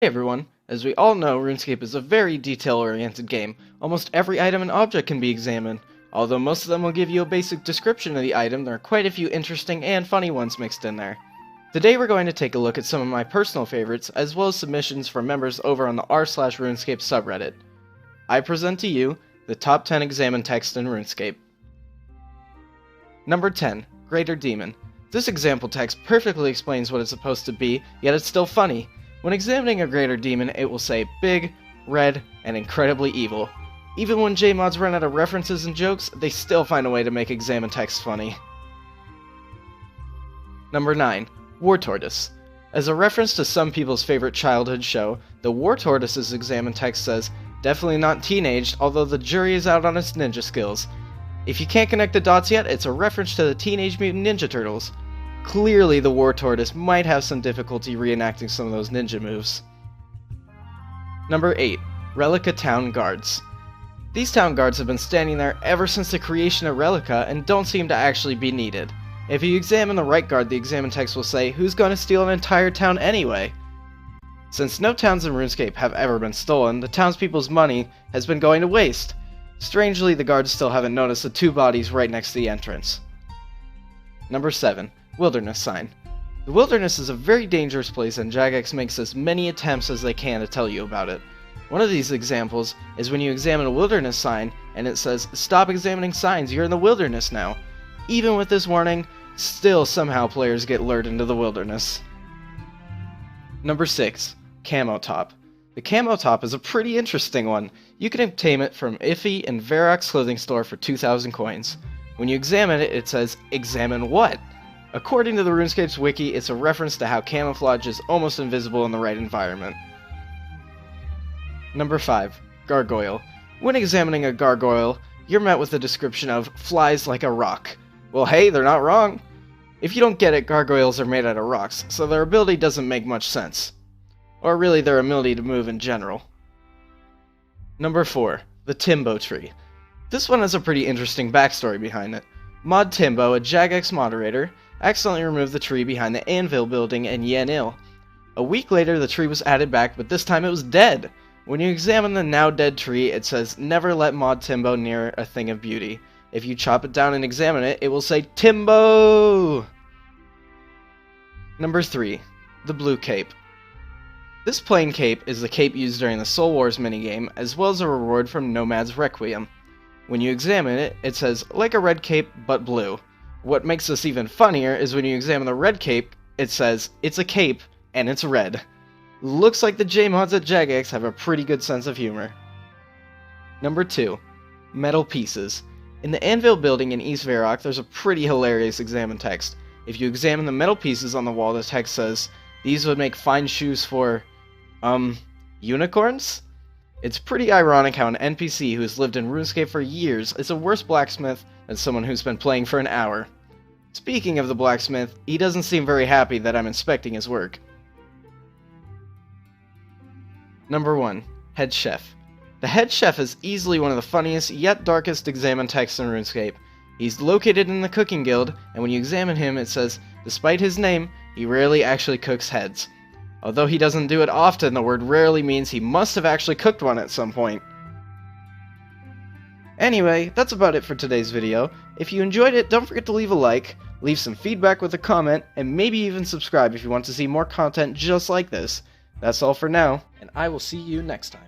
Hey everyone, as we all know, RuneScape is a very detail-oriented game. Almost every item and object can be examined. Although most of them will give you a basic description of the item, there are quite a few interesting and funny ones mixed in there. Today we're going to take a look at some of my personal favorites, as well as submissions from members over on the r/RuneScape subreddit. I present to you the top 10 examined text in RuneScape. Number 10, Greater Demon. This example text perfectly explains what it's supposed to be, yet it's still funny. When examining a Greater Demon, it will say big, red, and incredibly evil. Even when JMods run out of references and jokes, they still find a way to make examine text funny. Number 9, War Tortoise. As a reference to some people's favorite childhood show, the War Tortoise's examine text says, definitely not teenaged, although the jury is out on its ninja skills. If you can't connect the dots yet, it's a reference to the Teenage Mutant Ninja Turtles. Clearly, the War Tortoise might have some difficulty reenacting some of those ninja moves. Number 8, Relleka Town Guards. These town guards have been standing there ever since the creation of Relleka and don't seem to actually be needed. If you examine the right guard, the examine text will say, who's going to steal an entire town anyway? Since no towns in RuneScape have ever been stolen, the townspeople's money has been going to waste. Strangely, the guards still haven't noticed the two bodies right next to the entrance. Number 7, Wilderness Sign. The wilderness is a very dangerous place, and Jagex makes as many attempts as they can to tell you about it. One of these examples is when you examine a wilderness sign and it says, stop examining signs, you're in the wilderness now. Even with this warning, still somehow players get lured into the wilderness. Number 6, Camo Top. The Camo Top is a pretty interesting one. You can obtain it from Iffy and Varrock's clothing store for 2,000 coins. When you examine it, it says, examine what? According to the RuneScape's wiki, it's a reference to how camouflage is almost invisible in the right environment. Number 5, Gargoyle. When examining a gargoyle, you're met with the description of flies like a rock. Well, hey, they're not wrong. If you don't get it, gargoyles are made out of rocks, so their ability doesn't make much sense. Or really their ability to move in general. Number 4, the Timbo Tree. This one has a pretty interesting backstory behind it. Mod Timbo, a Jagex moderator, accidentally removed the tree behind the Anvil building in Yanil. A week later, the tree was added back, but this time it was dead. When you examine the now dead tree, it says, never let Mod Timbo near a thing of beauty. If you chop it down and examine it, it will say, Timbo! Number 3, the Blue Cape. This plain cape is the cape used during the Soul Wars minigame, as well as a reward from Nomad's Requiem. When you examine it, it says, like a red cape, but blue. What makes this even funnier is when you examine the red cape, it says, it's a cape, and it's red. Looks like the JMods at Jagex have a pretty good sense of humor. Number 2, Metal Pieces. In the Anvil building in East Varrock, there's a pretty hilarious examine text. If you examine the metal pieces on the wall, the text says, these would make fine shoes for, unicorns? It's pretty ironic how an NPC who has lived in RuneScape for years is a worse blacksmith than someone who's been playing for an hour. Speaking of the blacksmith, he doesn't seem very happy that I'm inspecting his work. Number 1, Head Chef. The Head Chef is easily one of the funniest yet darkest examine texts in RuneScape. He's located in the Cooking Guild, and when you examine him it says, despite his name, he rarely actually cooks heads. Although he doesn't do it often, the word rarely means he must have actually cooked one at some point. Anyway, that's about it for today's video. If you enjoyed it, don't forget to leave a like, leave some feedback with a comment, and maybe even subscribe if you want to see more content just like this. That's all for now, and I will see you next time.